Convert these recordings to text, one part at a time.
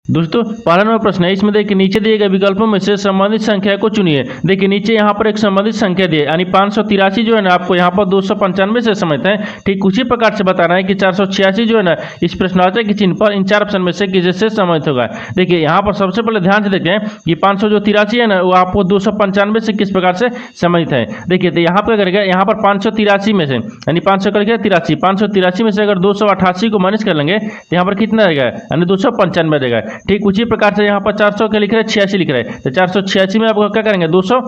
दोस्तों पहला नंबर प्रश्न है, इसमें देखिए नीचे दिए गए विकल्पों में से संबंधित संख्या को चुनिए। देखिए नीचे यहाँ पर एक संबंधित संख्या दी है, यानी 583 जो है ना आपको यहाँ पर 295 से समझते हैं। ठीक उसी प्रकार से बताना है कि 486 जो है ना इस प्रश्नवाचक के चिन्ह पर इन चार ऑप्शन में से किसी से सम्मिलित होगा। देखिए यहाँ पर सबसे पहले ध्यान से देखें कि 583 है ना वो आपको 295 से किस प्रकार से सम्मिलित है। देखिए तो यहाँ पर करेगा, यहाँ पर 583 में से यानी 500 करके 583 में से अगर 288 को माइनस कर लेंगे तो यहाँ पर कितना रहेगा, यानी 295 आ जाएगा। ठीक उसी प्रकार से यहाँ पर 400 के लिख रहे हैं, 86 लिख रहे हैं, तो 486 में आपको क्या करेंगे 200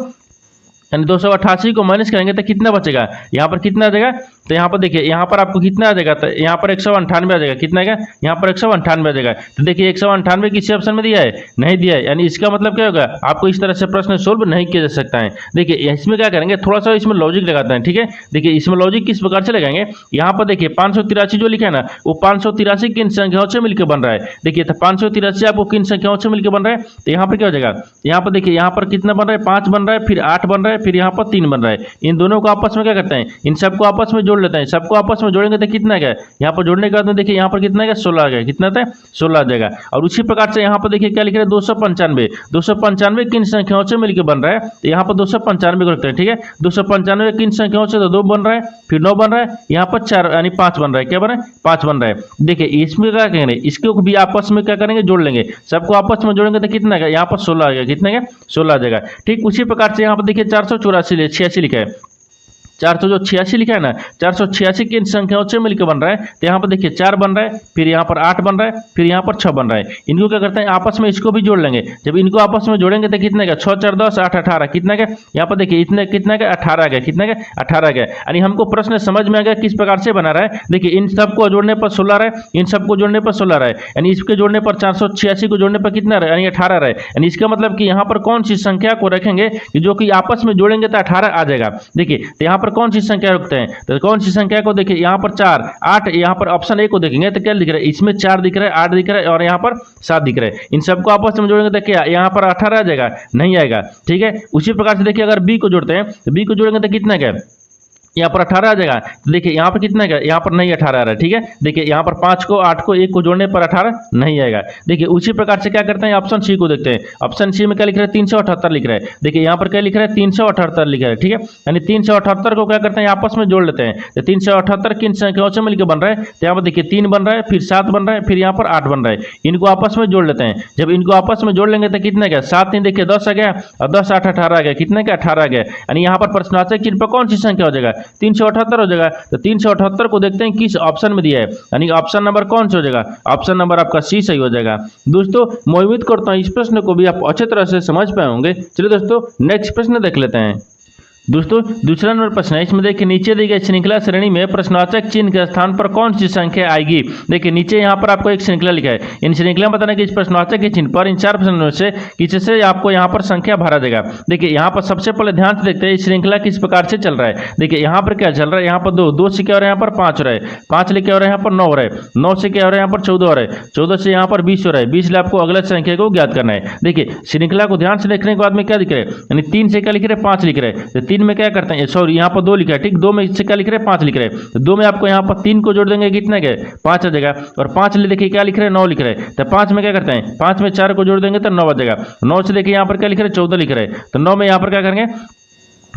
यानी 288 को माइनस करेंगे तो कितना बचेगा, यहाँ पर कितना आ जाएगा। तो यहाँ पर देखिए यहाँ पर आपको कितना आ जाएगा, तो यहाँ पर 198 आ जाएगा। कितना है, यहाँ पर 198 आ जाएगा। तो देखिए 198 किसी ऑप्शन में दिया है, नहीं दिया है, यानी इसका मतलब क्या होगा, आपको इस तरह से प्रश्न सोल्व नहीं किया जा सकता है। देखिए इसमें क्या करेंगे, थोड़ा सा इसमें लॉजिक लगाते हैं। ठीक है, देखिए इसमें लॉजिक किस प्रकार से लगाएंगे, यहाँ पर देखिए 583 जो लिखा है ना वो 583 किन संख्याओं से मिलकर बन रहा है। देखिए तो 583 आपको किन संख्याओं से मिलकर बन रहा है, तो यहाँ पर क्या हो जाएगा, यहाँ पर देखिए यहाँ पर कितना बन रहा है, 5 बन रहा है, फिर 8 बन रहा है, फिर यहाँ पर 3 बन रहा है। इन दोनों को आपस में क्या करते हैं, इन सबको आपस में जोड़ लेते हैं। सबको आपस में जोड़ेंगे तो कितना है, यहाँ पर जोड़ने के बाद में देखिए यहाँ पर कितना है, 16 आ गया। कितना था, 16 आ जाएगा। और उसी प्रकार से यहाँ पर देखिए क्या लिख रहे हैं, 295 किन संख्याओं से मिलकर बन रहा है, तो यहाँ पर 295 को रखते हैं। ठीक है, 295 किन संख्याओं से, तो 2 बन रहा है, फिर 9 बन रहा है, यहाँ पर 4 यानी 5 बन रहा है। क्या बन रहा है, 5 बन रहा है। देखिए इसमें क्या करेंगे, इसको भी आपस में क्या करेंगे, जोड़ लेंगे। सबको आपस में जोड़ेंगे तो कितना है, यहाँ पर 16 आ गया। कितना है, 16 आ जाएगा। ठीक उसी प्रकार से यहाँ पर देखिए 486 लिखा है, 486 लिखा है ना, 486 किन संख्याओं से मिलकर बन रहा है, तो यहाँ पर देखिए 4 बन रहा है, फिर यहाँ पर 8 बन रहा है, फिर यहाँ पर 6 बन रहा है। इनको क्या करते हैं, आपस में इसको भी जोड़ लेंगे। जब इनको आपस में जोड़ेंगे तो कितने का, 6 4 10 8 18 कितना का, यहाँ पर देखिए इतने कितना का 18 गया। कितना का, 18 गया। यानी हमको प्रश्न समझ में आ गया किस प्रकार से बना रहा है। देखिए इन सबको जोड़ने पर 16 रहा है, इन सबको जोड़ने पर 16 रहा है, यानी इसके जोड़ने पर 486 को जोड़ने पर कितना रहा है, यानी 18 रहा है। यानी इसका मतलब कि यहाँ पर कौन सी संख्या को रखेंगे कि जो कि आपस में जोड़ेंगे तो 18 आ जाएगा। देखिए तो यहाँ पर कौन सी संख्या हैं, तो कौन सी संख्या को देखिए, यहाँ पर 4 8, यहाँ पर ऑप्शन ए को देखेंगे तो क्या दिख रहा है, इसमें 4 दिख रहा है, 8 दिख रहा है और यहाँ पर 7 दिख रहा है। इन सबको आपस में जोड़ेंगे तो क्या यहाँ पर 18 आ जाएगा, नहीं आएगा। ठीक है, उसी प्रकार से देखिए अगर बी को जोड़ते हैं तो बी को जोड़ेंगे तो कितना क्या, यहाँ पर 18 आ जाएगा। तो देखिए यहाँ पर कितना है, यहाँ पर नहीं 18 आ रहा है। ठीक है, देखिए यहाँ पर 5 को 8 को 1 को जोड़ने पर 18 नहीं आएगा। देखिए उसी प्रकार से क्या करते हैं, ऑप्शन सी को देखते हैं। ऑप्शन सी में क्या लिख रहा है, 378 लिख रहा है। देखिए यहाँ पर क्या लिख रहा है, 378 लिख रहा है। ठीक है, यानी 378 को क्या करते हैं, आपस में जोड़ लेते हैं। तो 378 किन संख्याओं से मिलकर बन रहा है, तो यहाँ पर देखिए 3 बन रहा है, फिर 7 बन रहा है, फिर यहाँ पर 8 बन रहा है। इनको आपस में जोड़ लेते हैं। जब इनको आपस में जोड़ लेंगे तो कितना क्या, 7 नहीं देखिए 10 आ गया और 10 8 18 आ गया। कितना क्या, 18 आ गया। यानी यहाँ पर प्रश्नवाचक चिन्ह पर कौन सी संख्या हो जाएगा, 378 हो जाएगा। तो 378 को देखते हैं किस ऑप्शन में दिया है, यानी ऑप्शन नंबर कौन सा हो जाएगा, ऑप्शन नंबर आपका सी सही हो जाएगा। दोस्तों मैं उम्मीद करता हूं इस प्रश्न को भी आप अच्छे तरह से समझ पाए होंगे। चलिए दोस्तों नेक्स्ट प्रश्न देख लेते हैं। दोस्तों दूसरा नंबर प्रश्न है, इसमें देखिए नीचे दी गई श्रृंखला श्रेणी में प्रश्नवाचक चिन्ह के स्थान पर कौन सी संख्या आएगी। देखिए नीचे यहाँ पर आपको एक श्रृंखला लिखा है, इन श्रृंखला में बताना कि इस प्रश्नवाचक के चिन्ह पर इन 4 प्रश्नों से किसी से आपको यहाँ पर संख्या भरा देगा। देखिए यहाँ पर सबसे पहले ध्यान से देखते हैं इस श्रृंखला किस प्रकार से चल रहा है। देखिए यहाँ पर क्या चल रहा है, यहाँ पर 2 से क्या हो रहा है, यहाँ पर 5 हो रहा है, 5 लेके हो रहा है, यहाँ पर 9 हो रहा है, 9 से क्या हो रहा है, यहाँ पर 14 हो रहा है, 14 से यहाँ पर 20 हो रहा है, 20 से आपको अगला संख्या को ज्ञात करना है। देखिए श्रृंखला को ध्यान से देखने के बाद में क्या दिख रहा है, यानी 3 से क्या लिख रहे हैं, 5 लिख रहे हैं। तो 3 में क्या करते हैं, सॉरी यहाँ पर 2 लिखा है। ठीक, 2 में इससे क्या लिख रहे हैं, 5 लिख रहे हैं। तो 2 में आपको यहाँ पर 3 को जोड़ देंगे, कितना क्या 5 आ जाएगा। और 5 ले देखिए क्या लिख रहे हैं, 9 लिख रहे हैं। तो 5 में क्या करते हैं, 5 में 4 को जोड़ देंगे तो 9 आ जाएगा। 9 से देखिए यहाँ पर क्या लिख रहे हैं, 14 लिख रहे हैं। तो 9 में यहाँ पर क्या करेंगे,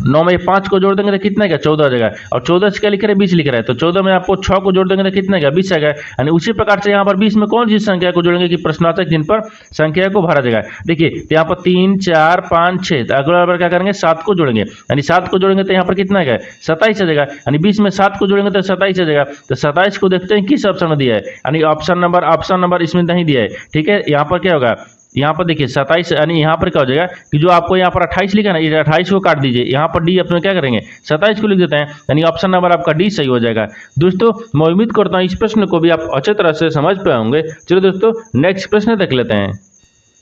9 में 5 को जोड़ देंगे तो कितना क्या 14 आ जाएगा। और 14 से क्या लिख रहे हैं, 20 लिख रहा है। तो 14 में आपको 6 को जोड़ देंगे तो कितना क्या 20 आ गया। यानी उसी प्रकार से यहाँ पर 20 में कौन सी संख्या को जोड़ेंगे कि प्रश्नवाचक चिन्ह पर संख्या को भरा जाएगा। देखिए तो यहाँ पर 3 4 5 6, तो अगला बार क्या करेंगे 7 को जोड़ेंगे, यानी 7 को जोड़ेंगे तो यहाँ पर कितना है 27 आ जाएगा। यानी 20 में 7 को जोड़ेंगे तो 27 आ जाएगा। तो 27 को देखते हैं किस ऑप्शन में दिया है, यानी ऑप्शन नंबर इसमें नहीं दिया है। ठीक है, यहाँ पर क्या होगा, यहाँ पर देखिए 27, यानी यहाँ पर क्या हो जाएगा कि जो आपको यहाँ पर 28 लिखा ना, ये 28 को काट दीजिए, यहाँ पर डी अपने क्या करेंगे 27 को लिख देते हैं, यानी ऑप्शन नंबर आपका डी सही हो जाएगा। दोस्तों मैं उम्मीद करता हूँ इस प्रश्न को भी आप अच्छे तरह से समझ पाए होंगे। चलो दोस्तों नेक्स्ट प्रश्न देख लेते हैं।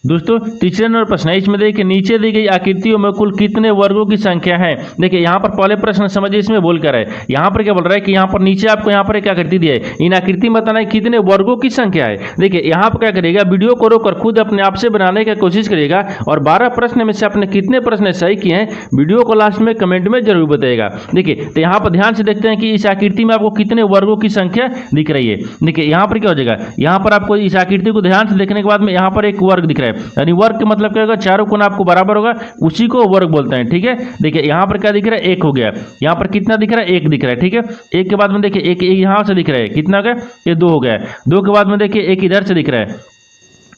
दोस्तों तीसरे नंबर प्रश्न है, इसमें देखिए नीचे दी गई आकृतियों में कुल कितने वर्गों की संख्या है। देखिए यहाँ पर पहले प्रश्न समझिए, इसमें बोल कर है यहाँ पर क्या बोल रहा है कि यहाँ पर नीचे आपको यहाँ पर एक आकृति दी है, इन आकृति में बताना है कितने वर्गों की संख्या है। देखिए यहाँ पर क्या करिएगा, वीडियो को रोककर खुद अपने आप से बनाने की कोशिश करिएगा और 12 प्रश्न में से आपने कितने प्रश्न सही किए हैं वीडियो को लास्ट में कमेंट में जरूर बताइएगा। देखिए तो यहाँ पर ध्यान से देखते हैं कि इस आकृति में आपको कितने वर्गों की संख्या दिख रही है। देखिए यहाँ पर क्या हो जाएगा, यहाँ पर आपको इस आकृति को ध्यान से देखने के बाद में यहाँ पर एक वर्ग दिख रहा है, यानी वर्ग का मतलब क्या होगा, चारों कोना आपको बराबर होगा, उसी को वर्ग बोलते हैं। ठीक है, देखिए यहाँ पर क्या दिख रहा है, एक हो गया, यहाँ पर कितना दिख रहा है, एक दिख रहा है। ठीक है, एक के बाद में देखिए एक यहाँ से दिख रहा है, कितना हो गया, ये दो हो गया। दो के बाद में देखिए एक इधर से दिख रहा है,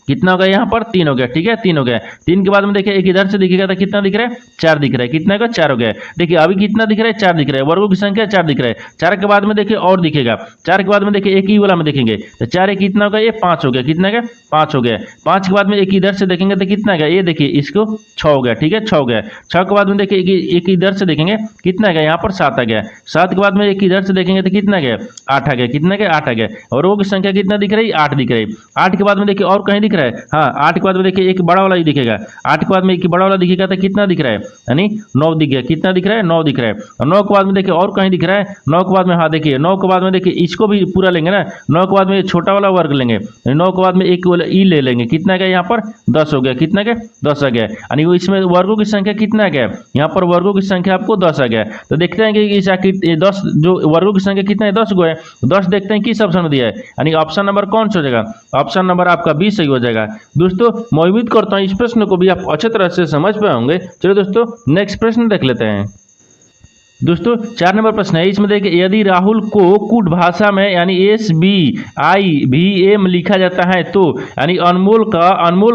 कितना हो गया, यहाँ पर तीन हो गया। ठीक है, तीन हो गया। तीन के बाद में देखिए एक इधर से दिखेगा तो कितना दिख रहा है, चार दिख रहा है। कितना का, चार हो गया। देखिए अभी कितना दिख रहा है, चार दिख रहा है, वर्गों की संख्या चार दिख रहा है। चार के बाद में देखिए और दिखेगा, चार के बाद में देखिए एक ही वाला में देखेंगे तो चार एक कितना होगा, ये पाँच हो गया। कितना का, पाँच हो गया। पाँच के बाद में एक इधर से देखेंगे तो कितना गया, ये देखिए इसको छः हो गया। ठीक है, छः हो गया। छः के बाद में देखिए एक इधर से देखेंगे कितना गया, यहाँ पर सात आ गया। सात के बाद में एक इधर से देखेंगे तो कितना गया, आठ आ गया। कितना गया, आठ आ गया। और वो की संख्या कितना दिख रही है, आठ दिख रही है। आठ के बाद में देखिए और कहीं दिख रहा है, हाँ आठ के बाद में देखिए एक बड़ा वाला ही दिखेगा। आठ के बाद में एक बड़ा वाला दिखेगा तो कितना दिख रहा है, यानी नौ दिख गया। कितना दिख रहा है, नौ दिख रहा है। और नौ के बाद में देखिए और कहीं दिख रहा है, नौ के बाद में, हाँ देखिए नौ के बाद में देखिए इसको भी पूरा लेंगे ना, नौ के बाद में छोटा वाला वर्ग लेंगे, नौ के बाद में एक वाला ई ले लेंगे। कितना गया, यहाँ पर 10 हो गया। कितना गया, 10 आ गया। यानी वो इसमें वर्गों की संख्या कितना गया, यहाँ पर वर्गों की संख्या आपको 10 आ गया। तो देखते हैं कि इस 10 जो वर्गों की संख्या कितना है, 10 गो है। 10 देखते हैं किस ऑप्शन में दिया है, यानी ऑप्शन नंबर कौन सा हो जाएगा, ऑप्शन नंबर आपका 20 सही हो जाएगा। दोस्तों मैं उम्मीद करता हूँ इस प्रश्न को भी आप अच्छे तरह से समझ पाए होंगे। चलो दोस्तों नेक्स्ट प्रश्न देख लेते हैं। दोस्तों 4 नंबर प्रश्न है, इसमें देखिए यदि राहुल को कूट भाषा में यानी SBIVM लिखा जाता है तो यानी अनमोल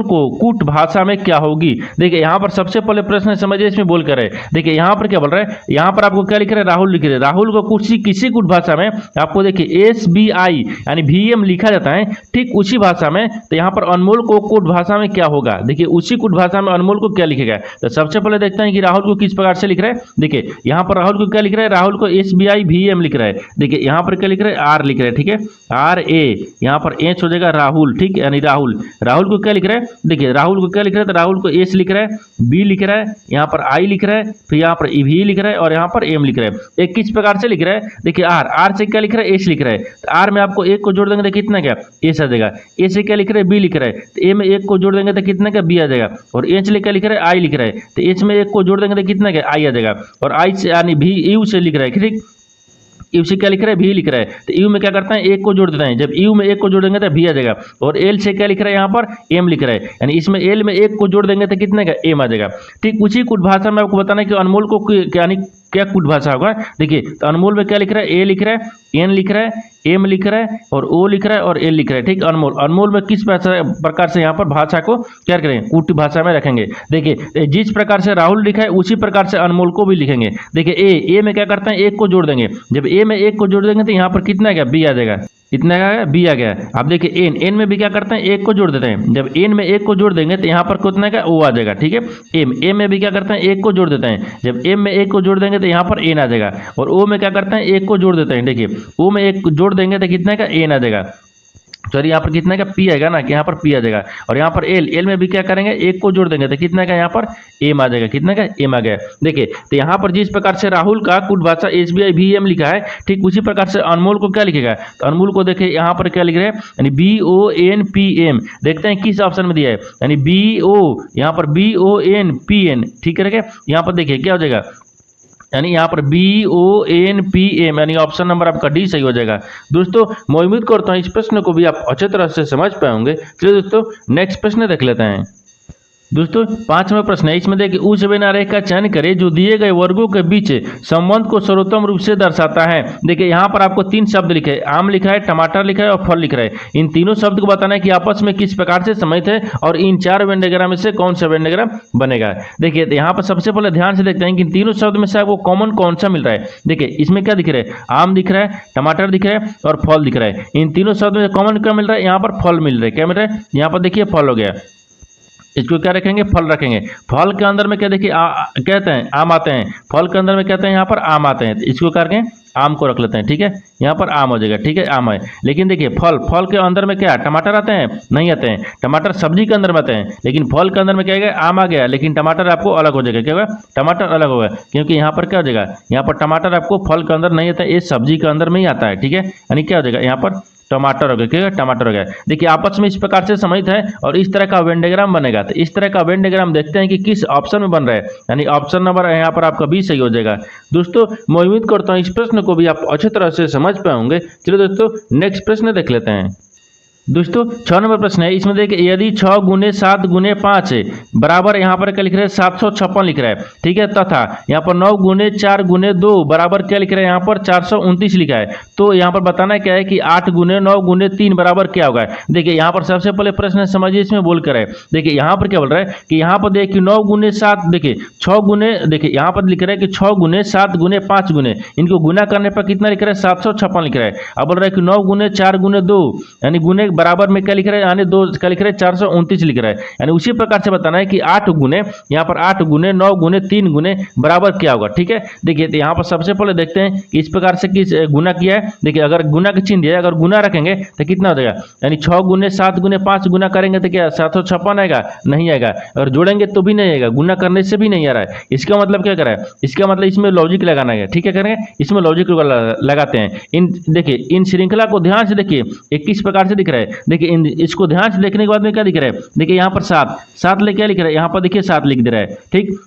को कूट भाषा में क्या होगी। देखिए यहाँ पर सबसे पहले प्रश्न समझिए, इसमें बोल कर है। देखिए यहाँ पर क्या बोल रहा है, यहाँ पर आपको क्या लिख रहा है, राहुल लिख रहे हैं। राहुल को किसी कूट भाषा में आपको देखिए SBI यानी VM लिखा जाता है, ठीक उसी भाषा में। तो यहाँ पर अनमोल को कूट भाषा में क्या होगा, देखिए उसी कूट भाषा में अनमोल को क्या लिखेगा। तो सबसे पहले देखते हैं कि राहुल को किस प्रकार से लिख रहा है। देखिए यहाँ पर राहुल को क्या लिख रहा है, राहुल को SBIVM लिख रहा है। देखिए यहाँ पर क्या लिख रहा है, आर लिख रहा है। ठीक है, RA, यहाँ पर एच हो जाएगा राहुल। ठीक, यानी राहुल को क्या लिख रहा है, देखिए राहुल को क्या लिख रहा है, तो राहुल को एस लिख रहा है, बी लिख रहा है, यहाँ पर आई लिख रहा है, फिर यहाँ पर भी लिख रहा है और यहाँ पर एम लिख रहा है। एक किस प्रकार से लिख रहा है, देखिए आर से क्या लिख रहा है, एस लिख रहा है। तो आर में आपको एक को जोड़ देंगे तो कितना क्या, एस आ जाएगा। ए से क्या लिख रहा है, बी लिख रहा है, तो ए में एक को जोड़ देंगे तो कितना क्या, बी आ जाएगा। और एच ले क्या लिख रहा है, आई लिख रहा है, तो एच में एक को जोड़ देंगे तो कितना क्या, आई आ जाएगा। और आई से यानी भी यू से लिख रहा है। ठीक, यू से क्या लिख रहा है, भी लिख रहा है, तो यू में क्या करता है, एक को जोड़ देता है। जब यू में एक को जोड़ेंगे तो भी आ जाएगा। और एल से क्या लिख रहा है, यहाँ पर एम लिख रहा है, यानी इसमें एल में एक को जोड़ देंगे तो कितने का, एम आ जाएगा। ठीक उसी कुट भाषा में आपको बताना है कि अनमोल को यानी क्या कुट भाषा होगा। देखिए तो अनमोल में क्या लिख रहा है, ए लिख रहा है, एन लिख रहा है, एम लिख रहा है और ओ लिख रहा है और एल लिख रहा है। ठीक, अनमोल में किस प्रकार से यहाँ पर भाषा को क्या करेंगे, कूट भाषा में रखेंगे। देखिए जिस प्रकार से राहुल लिखा है उसी प्रकार से अनमोल को भी लिखेंगे। देखिए ए में क्या करते हैं, एक को जोड़ देंगे। जब ए में एक को जोड़ देंगे तो यहाँ पर कितना गया, बी आ जाएगा। इतना का बी आ गया। अब देखिए एन में भी क्या करते हैं, एक को जोड़ देते हैं। जब एन में एक को जोड़ देंगे तो यहाँ पर कितना का, ओ आ जाएगा। ठीक है, एम में भी क्या करते हैं, एक को जोड़ देते हैं। जब एम में एक को जोड़ देंगे तो यहाँ पर एन आ जाएगा। और ओ में क्या करते हैं, एक को जोड़ देते हैं। देखिए ओ में एक जोड़ देंगे तो कितना का, एन आ जाएगा। सॉरी यहाँ पर कितना का, पी आएगा ना, कि यहाँ पर पी आ जाएगा। और यहाँ पर एल में भी क्या करेंगे, एक को जोड़ देंगे तो कितना का, यहाँ पर एम आ जाएगा। कितना का, एम आ गया। देखिए तो यहाँ पर जिस प्रकार से राहुल का कुट भाषा SBIVM लिखा है, ठीक उसी प्रकार से अनमोल को क्या लिखेगा। तो अनमोल को देखिए यहाँ पर क्या लिख रहे हैं, यानी BONPM। देखते हैं किस ऑप्शन में दिया है, यानी यहाँ पर BONPN। ठीक है, यहाँ पर देखिए क्या हो जाएगा, यानी यहाँ पर BONPM, यानी ऑप्शन नंबर आपका डी सही हो जाएगा। दोस्तों मैं उम्मीद करता हूँ इस प्रश्न को भी आप अच्छे तरह से समझ पाए होंगे। चलिए दोस्तों नेक्स्ट प्रश्न देख लेते हैं। दोस्तों 5वां प्रश्न है, इसमें देखिए उस रेखा का चयन करें जो दिए गए वर्गों के बीच संबंध को सर्वोत्तम रूप से दर्शाता है। देखिए यहाँ पर आपको 3 शब्द लिखे हैं, आम लिखा है, टमाटर लिखा है और फल लिख रहा है। इन तीनों शब्द को बताना है कि आपस में किस प्रकार से संबंधित है और इन 4 वेन डायग्राम में से कौन सा वेन डायग्राम बनेगा। देखिए यहाँ पर सबसे पहले ध्यान से देखते हैं कि इन तीनों शब्द में से आपको कॉमन कौन सा मिल रहा है। देखिए इसमें क्या दिख रहा है, आम दिख रहा है, टमाटर दिख रहा है और फल दिख रहा है। इन तीनों शब्द में कॉमन क्या मिल रहा है, यहाँ पर फल मिल रहा है। क्या मिल रहा है, यहाँ पर देखिए फल हो गया। इसको क्या रखेंगे, फल रखेंगे। फल के अंदर में क्या देखिए कहते हैं आम आते हैं, फल के अंदर में कहते हैं यहाँ पर आम आते हैं, इसको करके आम को रख लेते हैं, ठीक है, यहाँ पर आम हो जाएगा, ठीक है, आम है। लेकिन देखिए फल के अंदर में क्या टमाटर आते हैं, नहीं आते हैं, टमाटर सब्जी के अंदर में आते हैं, लेकिन फल के अंदर में क्या है, आम आ गया, लेकिन टमाटर आपको अलग हो जाएगा, क्या होगा, टमाटर अलग होगा, क्योंकि यहाँ पर क्या हो जाएगा, यहाँ पर टमाटर आपको फल के अंदर नहीं आता है, ये सब्जी के अंदर में ही आता है, ठीक है, यानी क्या हो जाएगा, यहाँ पर टमाटर हो गया, क्या टमाटर हो गया। देखिए आपस में इस प्रकार से सम्मिलित है और इस तरह का वेन डायग्राम बनेगा। तो इस तरह का वेन डायग्राम देखते हैं कि किस ऑप्शन में बन रहा है, यानी ऑप्शन नंबर यहाँ पर आपका बी सही हो जाएगा। दोस्तों मैं उम्मीद करता हूँ इस प्रश्न को भी आप अच्छी तरह से समझ पाए होंगे। चलिए दोस्तों नेक्स्ट प्रश्न देख लेते हैं। दोस्तों 6 नंबर प्रश्न है, इसमें देखिए यदि 6 गुने 7 गुने 5 बराबर यहाँ पर क्या लिख रहे हैं 756 लिख रहा है, ठीक है, तथा यहाँ पर 9 गुने 4 गुने 2 बराबर क्या लिख रहे हैं यहाँ पर 429 लिखा है। तो यहाँ पर बताना क्या है कि 8 गुने 9 गुने 3 बराबर क्या होगा। देखिए यहाँ पर सबसे पहले प्रश्न समझिए इसमें बोल कर है। देखिए यहाँ पर क्या बोल रहा है कि यहाँ पर देखिए 9 गुने 7, देखिए 6 गुने, देखिए यहाँ पर लिख रहा है कि 6 गुने 7 गुने 5 गुने, इनको गुना करने पर कितना लिख रहा है 756 लिख रहा है। अब बोल रहा है कि 9 गुने 4 गुने 2 यानी गुने बराबर में क्या लिख रहा है, यानी 2 क्या लिख रहा है 429 लिख रहा है। यानी उसी प्रकार से बताना है कि 8 गुने यहाँ पर 8 गुने 9 गुने 3 गुने बराबर क्या होगा, ठीक है। देखिए तो यहाँ पर सबसे पहले देखते हैं कि इस प्रकार से किस गुना किया है। देखिए अगर गुना का चिन्ह दिया है, अगर गुना रखेंगे तो कितना हो जाएगा, यानी 6 गुने 7 गुने 5 गुना करेंगे तो क्या 756 आएगा, नहीं आएगा। अगर जोड़ेंगे तो भी नहीं आएगा, गुना करने से भी नहीं आ रहा है। इसका मतलब क्या कर रहा है, इसका मतलब इसमें लॉजिक लगाना है, ठीक है, करेंगे इसमें लॉजिक लगाते हैं। इन देखिए इन श्रृंखला को ध्यान से देखिए, एक किस प्रकार से दिख रहा है। देखिए इसको ध्यान से देखने के बाद में क्या दिख रहा है, देखिए यहाँ पर 7 ले क्या लिख रहा है, यहाँ पर देखिए 7 लिख दे रहा है, ठीक।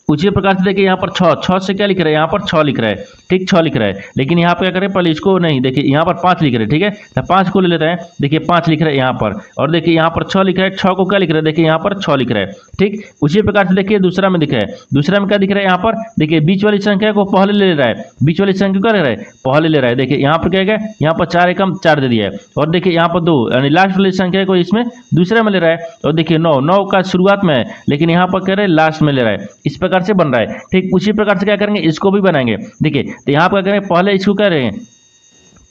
उसी प्रकार से देखिए यहाँ पर 6 से क्या लिख रहा है, यहाँ पर 6 लिख रहा है, ठीक 6 लिख रहा है। लेकिन यहाँ पर क्या करें, पहले इसको नहीं, देखिए यहाँ पर 5 लिख रहे हैं, ठीक है, तो 5 को ले लेते हैं। देखिए 5 लिख रहा है यहाँ पर, और देखिए यहाँ पर 6 लिख रहा है, 6 को क्या लिख रहा है, देखिए यहाँ पर 6 लिख रहा है, ठीक। उसी प्रकार से देखिए दूसरा में दिख रहा है, दूसरा में क्या दिख रहा है, यहाँ पर देखिए बीच वाली संख्या को पहले ले रहा है, बीच वाली संख्या क्या ले रहा है, पहले ले रहा है। देखिए यहाँ पर क्या है, यहाँ पर 4 एकम 4 दे दिया है, और देखिए यहाँ पर 2 यानी लास्ट वाली संख्या को इसमें दूसरे में ले रहा है। और देखिए 9 का शुरुआत में है, लेकिन यहाँ पर कह रहे हैं लास्ट में ले रहा है, इस प्रकार से बन रहा है, ठीक। उसी प्रकार से क्या करेंगे, इसको भी बनाएंगे। देखिए तो यहाँ पर क्या करेंगे, पहले इसको क्या करेंगे,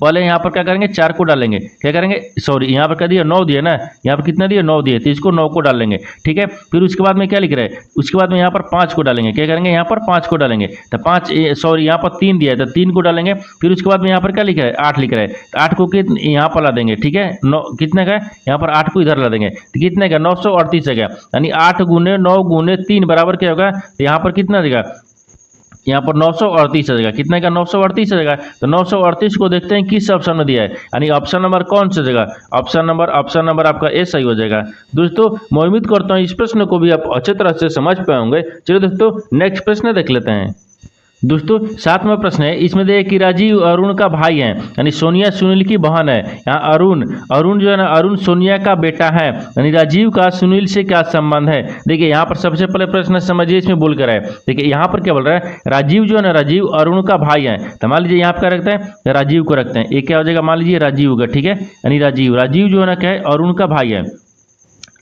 पहले यहाँ पर क्या करेंगे 4 को डालेंगे, क्या करेंगे, सॉरी यहाँ पर क्या दिया 9 दिया ना, यहाँ पर कितना दिया 9 दिए, तो इसको 9 को डाल लेंगे, ठीक है। फिर उसके बाद में क्या लिख रहा है, उसके बाद में यहाँ पर 5 को डालेंगे, क्या करेंगे यहाँ पर 5 को डालेंगे, तो 5 सॉरी यहाँ पर 3 दिया है तो 3 को डालेंगे। फिर उसके बाद में यहाँ पर क्या लिख रहा है 8 लिख रहा है, तो 8 को यहाँ पर ला देंगे, ठीक है, 9 कितने का है, यहाँ पर 8 को इधर ला देंगे, तो कितने का 938 है, यानी 8 गुने 9 गुने 3 बराबर क्या होगा, तो यहाँ पर कितना देगा, यहाँ पर 938 आ जाएगा, कितने का 938 आ जाएगा। तो 938 को देखते हैं किस ऑप्शन में दिया है, यानी ऑप्शन नंबर कौन सा जगह, ऑप्शन नंबर आपका ए सही हो जाएगा। दोस्तों मैं उम्मीद करता हूँ इस प्रश्न को भी आप अच्छे तरह से समझ पाए होंगे। चलिए दोस्तों नेक्स्ट प्रश्न देख लेते हैं। दोस्तों 7वां प्रश्न है, इसमें देखिए कि राजीव अरुण का भाई है, यानी सोनिया सुनील की बहन है। यहाँ अरुण जो है ना, अरुण सोनिया का बेटा है, यानी राजीव का सुनील से क्या संबंध है। देखिए यहाँ पर सबसे पहले प्रश्न समझिए इसमें बोल कर है। देखिए यहाँ पर क्या बोल रहा है, राजीव जो है ना, राजीव अरुण का भाई है, तो मान लीजिए यहाँ पर क्या रखते हैं, राजीव को रखते हैं, ये क्या हो जाएगा, मान लीजिए राजीव होगा, ठीक है, यानी राजीव जो है ना क्या है, अरुण का भाई है,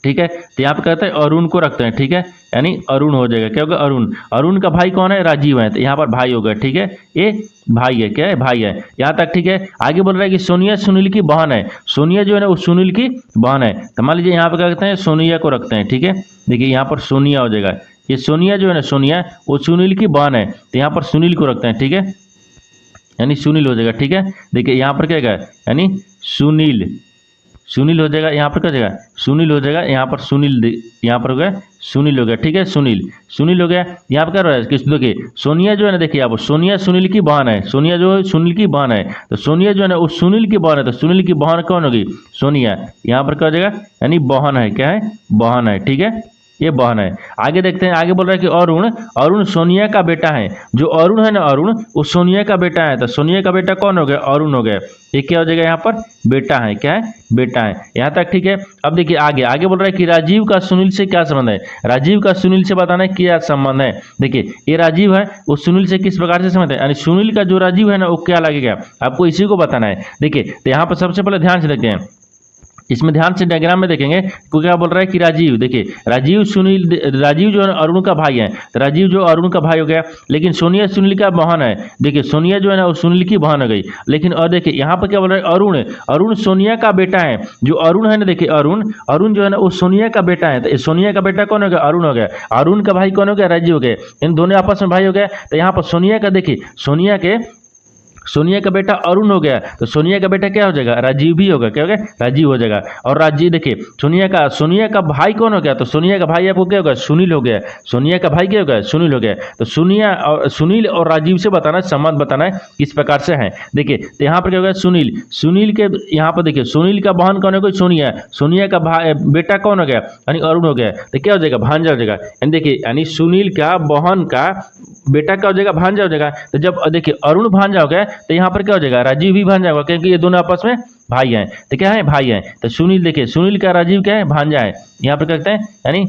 ठीक है। तो यहाँ पे कहते हैं अरुण को रखते हैं, ठीक है, यानी अरुण हो जाएगा, क्या होगा अरुण का भाई कौन है, राजीव है, तो यहाँ पर भाई होगा, ठीक है, ये भाई है, क्या है, भाई है, यहाँ तक ठीक है। आगे बोल रहा है कि सोनिया सुनील की बहन है, सोनिया जो है ना वो सुनील की बहन है, तो मान लीजिए यहाँ पे क्या कहते हैं, सोनिया को रखते हैं, ठीक है। देखिए यहाँ पर सोनिया हो जाएगा, ये सोनिया जो है ना, सोनिया वो सुनील की बहन है, तो यहाँ पर सुनील को रखते हैं, ठीक है, यानी सुनील हो जाएगा, ठीक है। देखिए यहाँ पर क्या है, यानी सुनील हो जाएगा, यहाँ पर क्या हो जाएगा, सुनील हो जाएगा, यहाँ पर सुनील, यहाँ पर हो गया सुनील हो गया, ठीक है, सुनील हो गया। यहाँ पर क्या रहा है, किस देखिए सोनिया जो है ना, देखिए यहाँ पर सोनिया सुनील की बहन है, सोनिया जो है सुनील की बहन है, तो सोनिया जो है ना वो सुनील की बहन है, तो सुनील की बहन कौन होगी, सोनिया। यहाँ पर क्या हो जाएगा, यानी बहन है, क्या है, बहन है, ठीक है, ये बहन है। आगे देखते हैं, आगे बोल रहा है कि अरुण सोनिया का बेटा है, जो अरुण है ना, अरुण वो सोनिया का बेटा है, तो सोनिया का बेटा कौन हो गया, अरुण हो गया, ये क्या हो जाएगा, यहाँ पर बेटा है, क्या है, बेटा है, यहाँ तक ठीक है। अब देखिए आगे बोल रहा है कि राजीव का सुनील से क्या संबंध है, राजीव का सुनील से बताना है क्या संबंध है। देखिए ये राजीव है, वो सुनील से किस प्रकार से संबंध है, यानी सुनील का जो राजीव है ना वो क्या लगेगा, आपको इसी को बताना है। देखिए तो यहाँ पर सबसे पहले ध्यान से देखते हैं, इसमें ध्यान से डायग्राम में देखेंगे तो क्या बोल रहा है कि राजीव, देखिए राजीव जो है अरुण का भाई है, तो राजीव जो अरुण का भाई हो गया, लेकिन सोनिया सुनील का बहन है। देखिए सोनिया जो है ना वो सुनील की बहन हो गई, लेकिन और देखिए यहाँ पर क्या बोल रहा है अरुण सोनिया का बेटा है। जो अरुण है ना, देखिए अरुण जो है ना वो सोनिया का बेटा है। तो सोनिया का बेटा कौन हो गया? अरुण हो गया। अरुण का भाई कौन हो गया? राजीव हो गया। इन दोनों आपस में भाई हो गया। तो यहाँ पर सोनिया का, देखिए सोनिया का बेटा अरुण हो गया, तो सोनिया का बेटा क्या हो जाएगा? राजीव भी होगा। क्या हो गया? राजीव हो जाएगा। और राजीव, देखिए सोनिया का भाई कौन हो गया? तो सोनिया का भाई आपको क्या होगा? सुनील हो गया। सोनिया का भाई क्या हो गया? सुनील हो गया। तो सुनील और राजीव से बताना, संबंध बताना है किस प्रकार से है। देखिए तो यहाँ पर क्या हो गया? सुनील के यहाँ पर देखिए सुनील का बहन कौन हो गई? सोनिया का भाई बेटा कौन हो गया? यानी अरुण हो गया। तो क्या हो जाएगा? भांजा हो जाएगा। यानी देखिए यानी सुनील का बहन का बेटा क्या हो जाएगा? भांजा हो जाएगा। तो जब देखिए अरुण भांजा हो गया तो यहाँ पर क्या हो जाएगा? राजीव भी भांजा होगा, क्योंकि ये दोनों आपस में भाई हैं। तो क्या है? भाई हैं। तो सुनील, देखिए सुनील का राजीव क्या है? भांजा है। यहाँ पर क्या कहते हैं?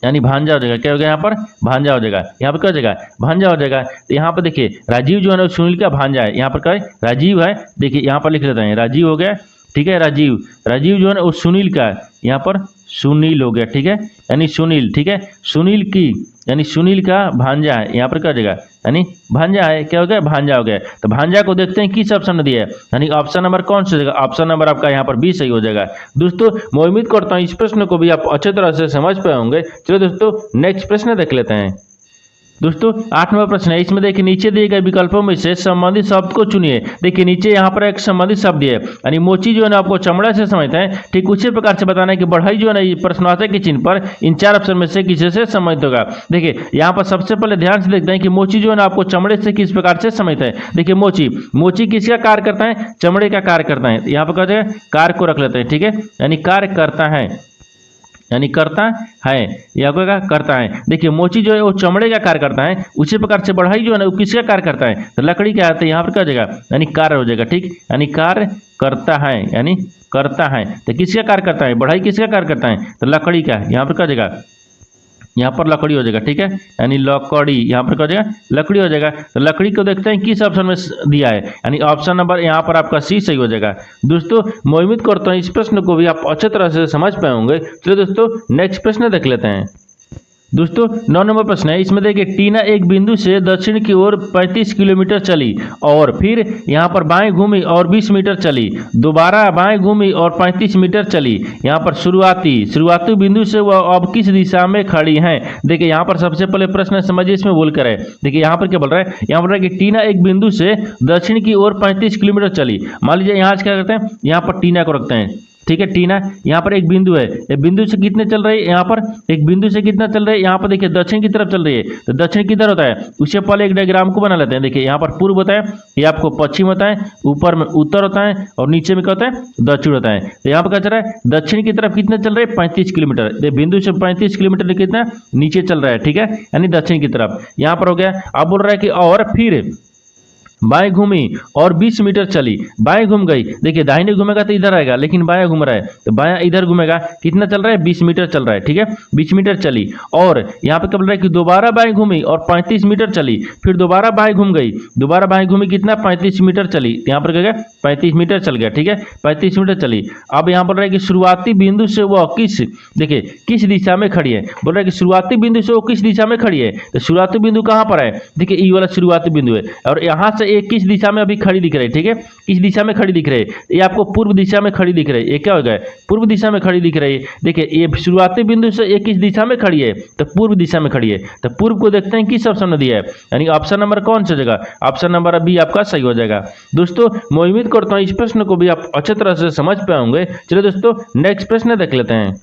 यानी भांजा हो जाएगा। क्या हो गया? यहाँ पर भांजा हो जाएगा। यहाँ पर क्या हो जाएगा? भांजा हो जाएगा। तो यहाँ पर देखिए राजीव जो है ना सुनील का भांजा है। यहाँ पर क्या है? राजीव है। देखिए यहाँ पर लिख लेते हैं, राजीव हो गया। ठीक है, राजीव जो है ना वो सुनील का, यहाँ पर सुनील हो गया। ठीक है, यानी सुनील, ठीक है, सुनील की यानी सुनील का भांजा है। यहाँ पर क्या हो जाएगा? यानी भांजा है। क्या हो गया? भांजा हो गया। तो भांजा को देखते हैं किस ऑप्शन में दिया है, यानी ऑप्शन नंबर कौन सा जाएगा? ऑप्शन नंबर आपका यहाँ पर बी सही हो जाएगा। दोस्तों मैं उम्मीद करता हूँ इस प्रश्न को भी आप अच्छे तरह से समझ पाए होंगे। चलो दोस्तों नेक्स्ट प्रश्न देख लेते हैं। दोस्तों 8 नंबर प्रश्न है। इसमें देखिए नीचे दिए गए विकल्पों में से संबंधित शब्द को चुनिए। देखिए नीचे यहाँ पर एक संबंधित शब्द है, यानी मोची जो है ना आपको चमड़ा से समझते हैं। ठीक उसी प्रकार से बताना है कि बढ़ई जो है ना ये प्रश्नवाचक के चिन्ह पर इन 4 ऑप्शन में से किसी से संबंधित होगा। देखिए यहाँ पर सबसे पहले ध्यान से देखते हैं कि मोची जो है ना आपको चमड़े से किस प्रकार से समझते हैं। देखिए मोची किसका कार्य करता है? चमड़े का कार्य करता है। यहाँ पर कहते हैं कार्य को रख लेते हैं। ठीक है, यानी कार्य करता है, यानी करता है या करता है। देखिए मोची जो है वो चमड़े का कार्य करता है, उसी प्रकार से बढ़ई जो है ना वो किसका कार्य करता है? तो लकड़ी का आता है। यहाँ पर क्या हो जाएगा? यानी कार्य हो जाएगा। ठीक, यानी कार्य करता है, यानी करता है। तो किसका कार्य करता है? बढ़ई किसका कार्य करता है? तो लकड़ी का। यहाँ पर क्या हो जाएगा? यहाँ पर लकड़ी हो जाएगा। ठीक है, यानी लकड़ी, यहाँ पर क्या हो जाएगा? लकड़ी हो जाएगा। तो लकड़ी को देखते हैं किस ऑप्शन में दिया है, यानी ऑप्शन नंबर यहाँ पर आपका सी सही हो जाएगा। दोस्तों मैं उम्मीद करता हूँ इस प्रश्न को भी आप अच्छे तरह से समझ पाए होंगे। चलिए दोस्तों नेक्स्ट प्रश्न देख लेते हैं। दोस्तों 9 नंबर प्रश्न है। इसमें देखिए टीना एक बिंदु से दक्षिण की ओर 35 किलोमीटर चली और फिर यहाँ पर बाएं घूमी और 20 मीटर चली, दोबारा बाएं घूमी और 35 मीटर चली। यहाँ पर शुरुआती बिंदु से वह अब किस दिशा में खड़ी हैं? देखिए यहाँ पर सबसे पहले प्रश्न समझिए, इसमें बोल कर है। देखिए यहाँ पर क्या बोल रहा है? यहाँ बोल रहा है कि टीना एक बिंदु से दक्षिण की ओर 35 किलोमीटर चली। मान लीजिए यहाँ क्या करते हैं? यहाँ पर टीना को रखते हैं। ठीक है, टीना यहाँ पर एक बिंदु है, एक बिंदु से कितने चल रही है? यहाँ पर एक बिंदु से कितना चल रही है? यहाँ पर देखिए दक्षिण की तरफ चल रही है। तो दक्षिण किधर होता है? उससे पहले एक डायग्राम को बना लेते हैं। देखिए यहाँ पर पूर्व होता है, ये आपको पश्चिम होता है, ऊपर में उत्तर होता है और नीचे में क्या होता है? दक्षिण होता है। तो यहाँ पर क्या चल रहा है? दक्षिण की तरफ कितने चल रहे हैं? 35 किलोमीटर। बिंदु से 35 किलोमीटर कितना नीचे चल रहा है। ठीक है, यानी दक्षिण की तरफ। यहाँ पर हो गया। अब बोल रहा है कि और फिर बाएं घूमी और 20 मीटर चली, बाएं घूम गई। देखिए दाहिने घूमेगा तो इधर आएगा, लेकिन बायां घूम रहा है तो बायां इधर घूमेगा। कितना चल रहा है? 20 मीटर चल रहा है। ठीक है, 20 मीटर चली और यहाँ पे क्या बोल रहा है कि दोबारा बाएं घूमी और 35 मीटर चली, फिर दोबारा बाएं घूम गई, दोबारा बाएं घूमी, कितना? 35 मीटर चली। यहाँ पर क्या गया? 35 मीटर चल गया। ठीक है, 35 मीटर चली। अब यहाँ बोल रहा है कि शुरुआती बिंदु से वह किस दिशा में खड़ी है? बोल रहा है कि शुरुआती बिंदु से वो किस दिशा में खड़ी है? तो शुरुआती बिंदु कहाँ पर है? देखिए ये वाला शुरुआती बिंदु है और यहाँ से एक किस दिशा में अभी खड़ी दिख रही है। ठीक है, किस दिशा में खड़ी दिख रही है? ये आपको पूर्व दिशा में खड़ी दिख रही है। ये क्या हो गया? पूर्व दिशा में खड़ी दिख रही है। देखिए ये शुरुआती बिंदु से एक किस दिशा में खड़ी है? तो पूर्व दिशा में खड़ी है। तो पूर्व को देखते हैं किस ऑप्शन में दिया है, यानी ऑप्शन नंबर कौन सा जगह? ऑप्शन नंबर अभी आपका सही हो जाएगा। दोस्तों मैं उम्मीद करता हूँ इस प्रश्न को भी आप अच्छे तरह से समझ पाए होंगे। चलिए दोस्तों नेक्स्ट प्रश्न देख लेते हैं।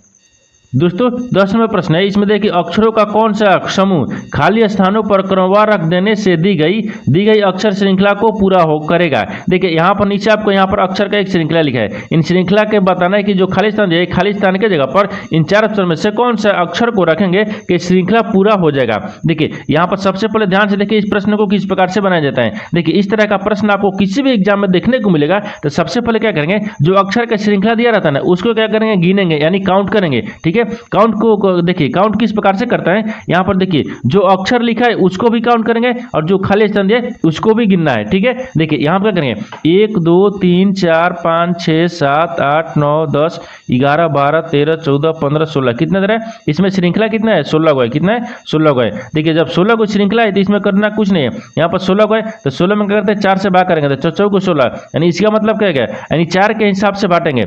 दोस्तों 10 नंबर प्रश्न है। इसमें देखिए अक्षरों का कौन सा समूह खाली स्थानों पर क्रमवार रख देने से दी गई अक्षर श्रृंखला को पूरा करेगा? देखिए यहाँ पर नीचे आपको यहाँ पर अक्षर का एक श्रृंखला लिखा है। इन श्रृंखला के बताना है कि जो खाली स्थान है, खाली स्थान के जगह पर इन 4 अक्षर में से कौन सा अक्षर को रखेंगे कि श्रृंखला पूरा हो जाएगा। देखिए यहाँ पर सबसे पहले ध्यान से देखिए इस प्रश्न को किस प्रकार से बनाया जाता है। देखिए इस तरह का प्रश्न आपको किसी भी एग्जाम में देखने को मिलेगा। तो सबसे पहले क्या करेंगे? जो अक्षर का श्रृंखला दिया रहता है ना, उसको क्या करेंगे? गिनेंगे, यानी काउंट करेंगे। ठीक है, है। काउंट को देखिए, काउंट किस प्रकार से करता है, यहाँ पर देखिए जो अक्षर लिखा है उसको भी काउंट करेंगे और जो खाली स्थान दिया है उसको भी गिनना है। ठीक है, देखिए यहाँ पर क्या करेंगे 1 2 3 4 5 6 7 8 9 10 11 12 13 14 15 16 कितना दे रहा है, इसमें श्रृंखला कितना है 16 को है, कितना है 16 को है। देखिए जब 16 को श्रृंखला है तो इसमें करना कुछ नहीं है, यहाँ पर 16 को है तो 16 में क्या करते हैं 4 से भाग करेंगे तो 4 को 16, यानी इसका मतलब क्या है, यानी 4 के हिसाब से बांटेंगे,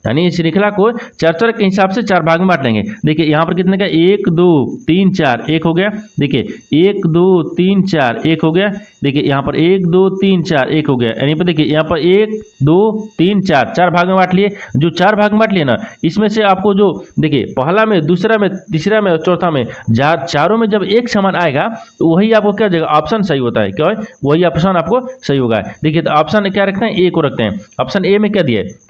यानी इस श्रृंखला को 4 के हिसाब से 4 भाग में बांट लेंगे। देखिए यहाँ पर कितने का 1 2 3 4 1 हो गया, देखिए 1 2 3 4 1 हो गया, देखिए यहाँ पर 1 2 3 4 1 हो गया, यानी पर देखिए यहाँ पर 1 2 3 4 4 भाग में बांट लिए। जो 4 भाग में बांट लिए ना, इसमें से आपको जो देखिए पहला में, दूसरा में, तीसरा में और चौथा में, चारों में जब एक समान आएगा तो वही आपको क्या हो जाएगा, ऑप्शन सही होता है। क्या है, वही ऑप्शन आपको सही होगा। देखिए तो ऑप्शन क्या रखते हैं, ए को रखते हैं। ऑप्शन ए में क्या दिया है,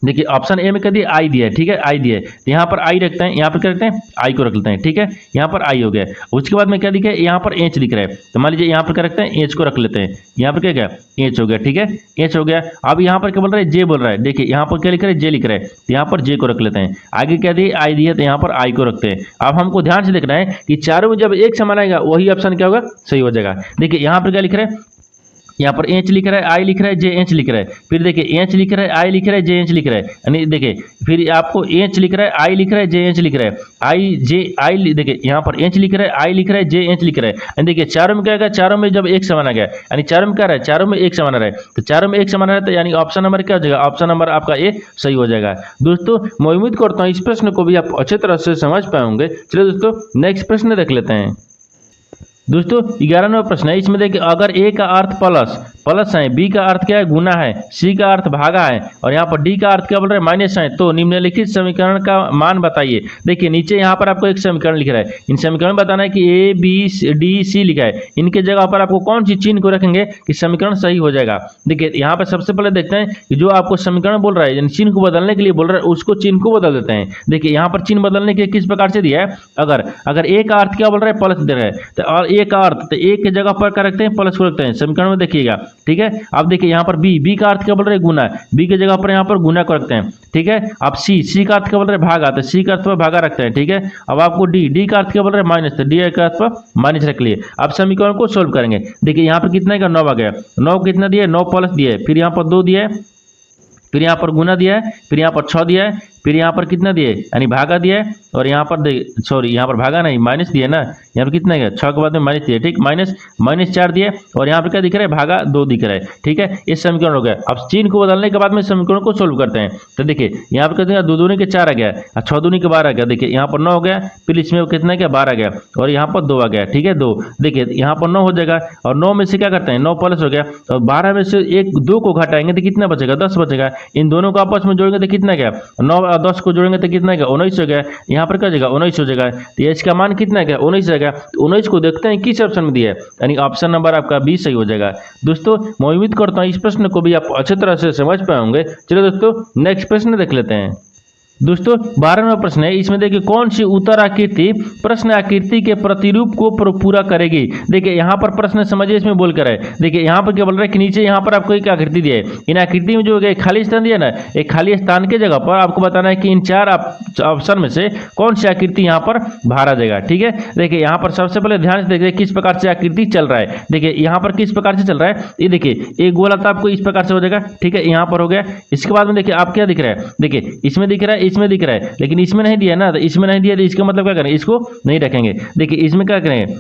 देखिए ऑप्शन ए में क्या दिया, आई दिया है। ठीक है, आई दिया है तो यहाँ पर आई रखते हैं, यहाँ पर क्या रखते हैं आई को रख लेते हैं। ठीक है, यहाँ पर आई हो गया। उसके बाद में क्या दिखा है, यहाँ पर एच दिख रहा है तो मान लीजिए यहाँ पर क्या रखते हैं, एच को रख लेते हैं। यहाँ पर क्या गया, एच हो गया। ठीक है, एच हो गया। अब यहाँ पर क्या बोल रहा है, जे बोल रहा है। देखिए यहाँ पर क्या लिख रहा है, जे लिख रहा है तो यहाँ पर जे को रख लेते हैं। आगे क्या दिया, आई दिया तो यहाँ पर आई को रखते हैं। अब हमको ध्यान से देखना है कि चारों में जब एक समान आएगा वही ऑप्शन क्या होगा, सही हो जाएगा। देखिए यहाँ पर क्या लिख रहा है, यहाँ पर एच लिख रहा है, आई लिख रहा है, जे एच लिख रहा है। फिर देखिए एच लिख रहा है, आई लिख रहा है, जे एच लिख रहा है, यानी देखिए फिर आपको एच लिख रहा है, आई लिख रहा है, जे एच लिख रहा है, आई जे आई, देखिए यहाँ पर एच लिख रहा है, आई लिख रहा है, जे एच लिख रहा है। यानी देखिए चारों में क्या आएगा, चारों में जब एक समान आ गया, यानी चारों में क्या रहा है, चारों में एक समान आ रहा है तो चारों में एक समान आ रहा है तो यानी ऑप्शन नंबर क्या हो जाएगा, ऑप्शन नंबर आपका ए सही हो जाएगा। दोस्तों मैं उम्मीद करता हूँ इस प्रश्न को भी आप अच्छे तरह से समझ पाए होंगे। चलिए दोस्तों नेक्स्ट प्रश्न देख लेते हैं। दोस्तों 11वां प्रश्न है, इसमें देखिए अगर ए का अर्थ प्लस है, बी का अर्थ क्या है, गुना है, सी का अर्थ भागा है और यहाँ पर डी का अर्थ क्या बोल रहा है, माइनस है, तो निम्नलिखित समीकरण का मान बताइए। देखिए नीचे यहाँ पर आपको एक समीकरण लिख रहा है, इन समीकरण बताना है कि ए बी डी सी लिखा है, इनके जगह पर आपको कौन सी चिन्ह को रखेंगे कि समीकरण सही हो जाएगा। देखिए यहाँ पर सबसे पहले देखते हैं कि जो आपको समीकरण बोल रहा है, यानी चिन्ह को बदलने के लिए बोल रहा है, उसको चिन्ह को बदल देते हैं। देखिए यहाँ पर चिन्ह बदलने के लिए किस प्रकार से दिया है, अगर ए का अर्थ क्या बोल रहा है, प्लस दे रहा है तो, और ए का अर्थ तो ए के जगह पर क्या रखते हैं, प्लस को रखते हैं समीकरण में, देखिएगा। ठीक है, अब देखिए यहाँ पर बी का अर्थ क्या बोल रहे हैं, गुना, बी के जगह पर यहाँ पर गुना को रखते हैं। ठीक है, अब सी का अर्थ क्या बोल रहे हैं, भागा, तो सी का अर्थ पर भागा रखते हैं। ठीक है, अब आपको डी का अर्थ क्या बोल रहे हैं, माइनस, तो डी का अर्थ पर माइनस रख लिए। अब समीकरण को सोल्व करेंगे। देखिए यहाँ पर कितने का 9 आ गया, 9 कितना दिया है, 9 प्लस दिया है, फिर यहाँ पर 2 दिया है, फिर यहाँ पर गुना दिया है, फिर यहाँ पर 6 दिया है, फिर यहाँ पर कितना दिए, यानी भागा दिया है, और यहाँ पर सॉरी यहाँ पर भागा नहीं माइनस दिया ना, यहाँ पर कितना गया 6 के बाद में माइनस दिया। ठीक, माइनस 4 दिए और यहाँ पर क्या दिख रहा है, भागा 2 दिख रहा है। ठीक है, ये समीकरण हो गया। अब चिन्ह को बदलने के बाद में समीकरण को सोल्व करते हैं। तो देखिए यहाँ पर कितना, 2 दूनी के 4 आ गया और 6 दूनी के 12 आ गया। देखिए यहाँ पर 9 हो गया, फिर इसमें कितना गया 12 आ गया और यहाँ पर 2 आ गया। ठीक है, 2, देखिए यहाँ पर 9 हो जाएगा और 9 में से क्या करते हैं, 9 प्लस हो गया और 12 में से 2 को घटाएंगे तो कितना बचेगा, 10 बचेगा। इन दोनों को आपस में जोड़ेंगे तो कितना गया, 9 और 10 को जोड़ेंगे तो कितना गया, 19 हो गया। यहाँ पर क्या जगह 19 हो जाएगा, तो एच का मान कितना गया, 19 जाएगा। तो 19 को देखते हैं किस ऑप्शन में दिया है, यानी ऑप्शन नंबर आपका बी सही हो जाएगा। दोस्तों मैं उम्मीद करता हूँ इस प्रश्न को भी आप अच्छे तरह से समझ पाए होंगे। चलिए दोस्तों नेक्स्ट प्रश्न देख लेते हैं। दोस्तों 12वां प्रश्न है, इसमें देखिए कौन सी उत्तर आकृति प्रश्न आकृति के प्रतिरूप को पूरा करेगी। देखिए यहाँ पर प्रश्न समझिए, इसमें बोल कर है। देखिए यहाँ पर क्या बोल रहा है कि नीचे यहाँ पर आपको एक आकृति दिया है, इन आकृति में जो खाली स्थान दिया ना, एक खाली स्थान के जगह पर आपको बताना है कि इन 4 ऑप्शन में से कौन सी आकृति यहाँ पर बाहर आ जाएगा। ठीक है, देखिए यहाँ पर सबसे पहले ध्यान से देखिए किस प्रकार से आकृति चल रहा है। देखिए यहाँ पर किस प्रकार से चल रहा है, ये देखिए एक गोला था आपको इस प्रकार से हो जाएगा। ठीक है, यहाँ पर हो गया। इसके बाद में देखिए आप क्या दिख रहा है, देखिए इसमें दिख रहा है, इसमें दिख रहा है, लेकिन इसमें नहीं दिया ना, तो इसमें नहीं दिया तो इसका मतलब क्या करें, इसको नहीं रखेंगे। देखिए इसमें क्या करेंगे,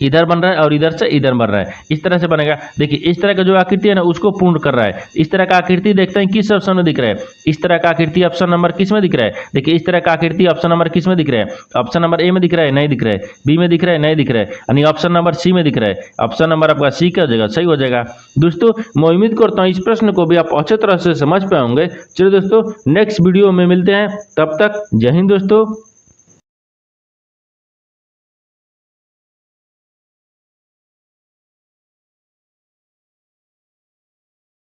इधर बन रहा है और इधर से इधर बन रहा है, इस तरह से बनेगा। देखिए इस तरह का जो आकृति है ना उसको पूर्ण कर रहा है। इस तरह का आकृति देखते हैं किस ऑप्शन में दिख रहा है, इस तरह का आकृति ऑप्शन नंबर किस में दिख रहा है। देखिए इस तरह का आकृति ऑप्शन नंबर किस में दिख रहा है, ऑप्शन नंबर ए में दिख रहा है, नहीं दिख रहा है, बी में दिख रहा है, नहीं दिख रहा है, यानी ऑप्शन नंबर सी में दिख रहा है। ऑप्शन नंबर आपका सी का जगह सही हो जाएगा। दोस्तों मैं उम्मीद करता हूँ इस प्रश्न को भी आप अच्छे तरह से समझ पाए होंगे। चलिए दोस्तों नेक्स्ट वीडियो में मिलते हैं, तब तक जय हिंद दोस्तों।